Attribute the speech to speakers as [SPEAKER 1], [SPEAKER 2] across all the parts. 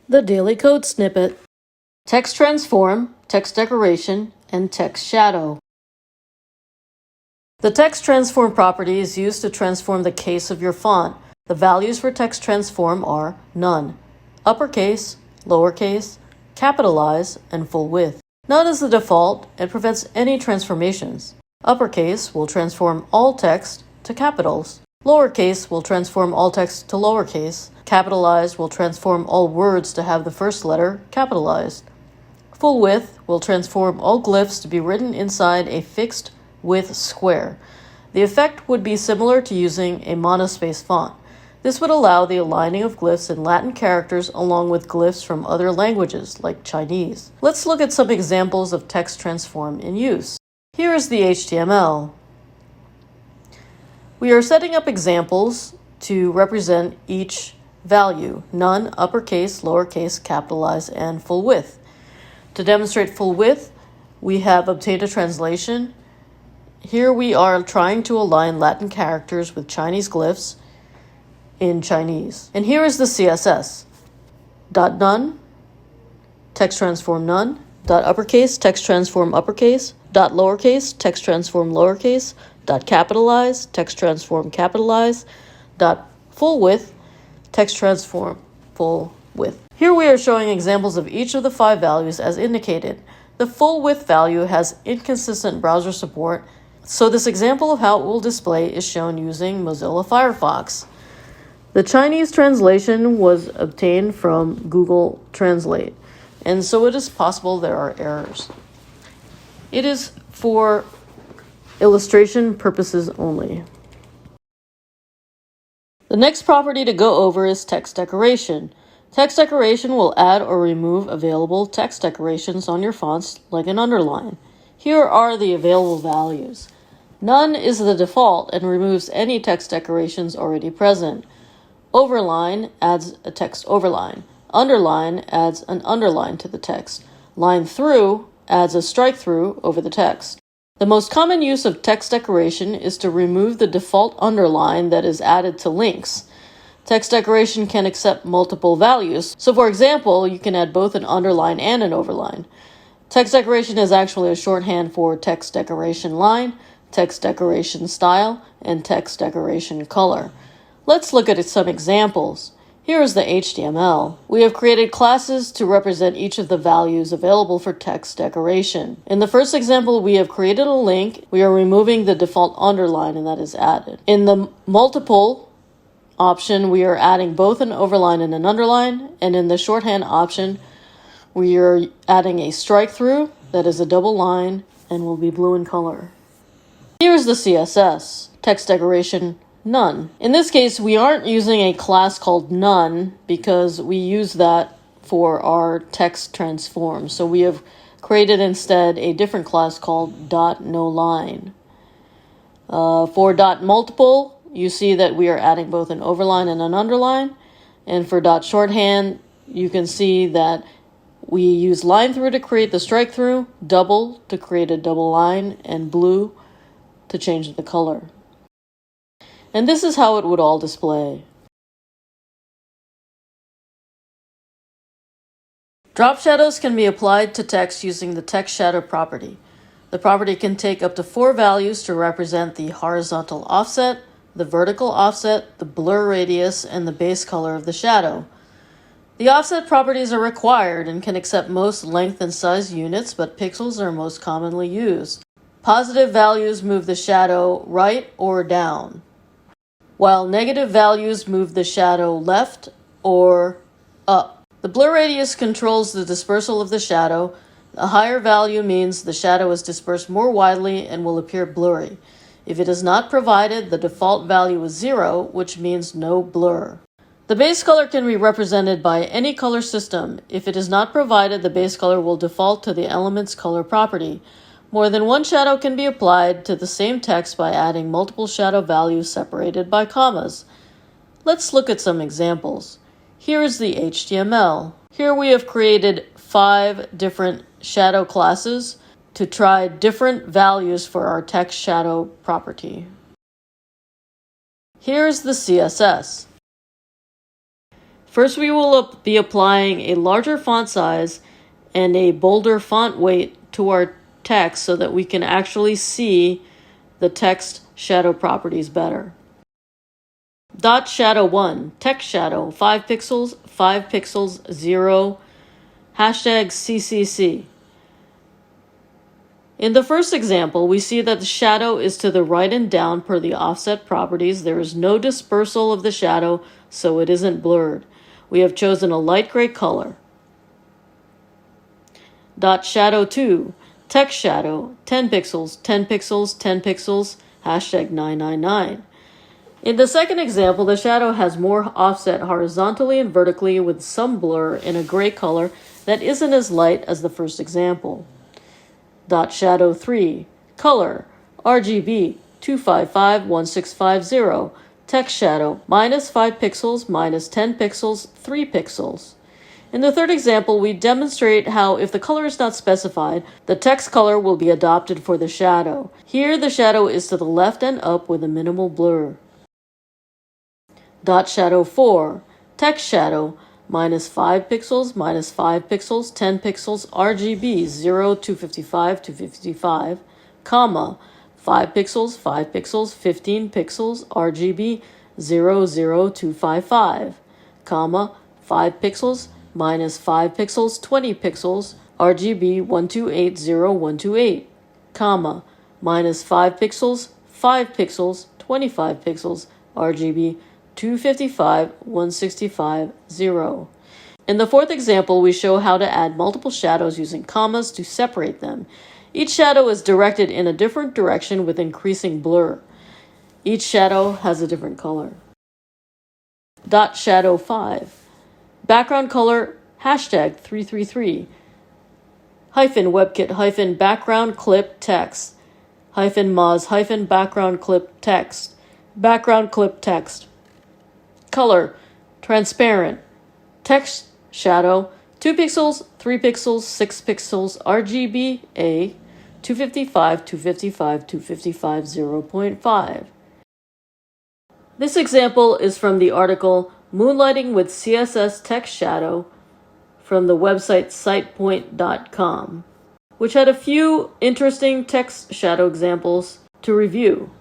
[SPEAKER 1] The Daily Code Snippet, TextTransform, TextDecoration, and TextShadow. The TextTransform property is used to transform the case of your font. The values for TextTransform are none, uppercase, lowercase, capitalize, and full width. None is the default and prevents any transformations. Uppercase will transform all text to capitals. Lowercase will transform all text to lowercase. Capitalized will transform all words to have the first letter capitalized. Full width will transform all glyphs to be written inside a fixed width square. The effect would be similar to using a monospace font. This would allow the aligning of glyphs in Latin characters along with glyphs from other languages like Chinese. Let's look at some examples of TextTransform in use. Here is the HTML. We are setting up examples to represent each value: none, uppercase, lowercase, capitalize, and full width. To demonstrate full width, we have obtained a translation. Here we are trying to align Latin characters with Chinese glyphs in Chinese. And here is the CSS. .none, TextTransform none, .uppercase, TextTransform uppercase, .lowercase, TextTransform lowercase, .capitalize, TextTransform capitalize, .full width, TextTransform full width. Here we are showing examples of each of the 5 values as indicated. The full width value has inconsistent browser support, so this example of how it will display is shown using Mozilla Firefox. The Chinese translation was obtained from Google Translate, and so it is possible there are errors. It is for illustration purposes only. The next property to go over is text decoration. Text decoration will add or remove available text decorations on your fonts like an underline. Here are the available values. None is the default and removes any text decorations already present. Overline adds a text overline. Underline adds an underline to the text. Line through adds a strike through over the text. The most common use of text decoration is to remove the default underline that is added to links. Text decoration can accept multiple values, so for example, you can add both an underline and an overline. Text decoration is actually a shorthand for text decoration line, text decoration style, and text decoration color. Let's look at some examples. Here is the HTML. We have created classes to represent each of the values available for text decoration. In the first example, we have created a link. We are removing the default underline and that is added. In the multiple option, we are adding both an overline and an underline. And in the shorthand option, we are adding a strike through that is a double line and will be blue in color. Here's the CSS. Text decoration none. In this case, we aren't using a class called none because we use that for our text transform. So we have created instead a different class called .noline. For .multiple, you see that we are adding both an overline and an underline. And for .shorthand, you can see that we use line through to create the strike through, double to create a double line, and blue to change the color. And this is how it would all display. Drop shadows can be applied to text using the TextShadow property. The property can take up to 4 values to represent the horizontal offset, the vertical offset, the blur radius, and the base color of the shadow. The offset properties are required and can accept most length and size units, but pixels are most commonly used. Positive values move the shadow right or down, while negative values move the shadow left or up. The blur radius controls the dispersal of the shadow. A higher value means the shadow is dispersed more widely and will appear blurry. If it is not provided, the default value is 0, which means no blur. The base color can be represented by any color system. If it is not provided, the base color will default to the element's color property. More than one shadow can be applied to the same text by adding multiple shadow values separated by commas. Let's look at some examples. Here is the HTML. Here we have created 5 different shadow classes to try different values for our text shadow property. Here is the CSS. First, we will be applying a larger font size and a bolder font weight to our text so that we can actually see the text shadow properties better. Dot shadow 1, text shadow, 5 pixels, 5 pixels, 0, hashtag CCC. In the first example, we see that the shadow is to the right and down per the offset properties. There is no dispersal of the shadow, so it isn't blurred. We have chosen a light gray color. Dot shadow 2, text shadow, 10 pixels, 10 pixels, 10 pixels, hashtag 999. In the second example, the shadow has more offset horizontally and vertically with some blur in a gray color that isn't as light as the first example. Dot shadow 3, color, RGB, 2551650, text shadow, minus 5 pixels, minus 10 pixels, 3 pixels. In the third example, we demonstrate how if the color is not specified, the text color will be adopted for the shadow. Here, the shadow is to the left and up with a minimal blur. Dot shadow 4, text shadow, minus 5 pixels, minus 5 pixels, 10 pixels, RGB, 0, 255, 255, comma, 5 pixels, 5 pixels, 15 pixels, RGB, 0, 0, 255, comma, 5 pixels, minus 5 pixels, 20 pixels, RGB, 1280128, comma, minus 5 pixels, 5 pixels, 25 pixels, RGB, 255, 165, 0. In the fourth example, we show how to add multiple shadows using commas to separate them. Each shadow is directed in a different direction with increasing blur. Each shadow has a different color. Dot shadow 5. Background color, hashtag 333. Hyphen WebKit hyphen background clip text. Hyphen Moz hyphen background clip text. Background clip text. Color, transparent. Text shadow, 2 pixels, 3 pixels, 6 pixels, RGB A, 255, 255, 255, 0.5. This example is from the article Moonlighting with CSS Text Shadow from the website sitepoint.com, which had a few interesting text shadow examples to review.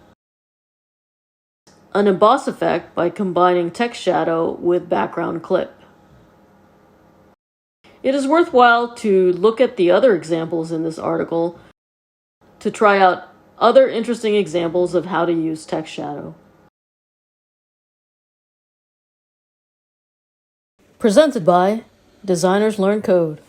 [SPEAKER 1] An emboss effect by combining text shadow with background clip. It is worthwhile to look at the other examples in this article to try out other interesting examples of how to use text shadow. Presented by Designers Learn Code.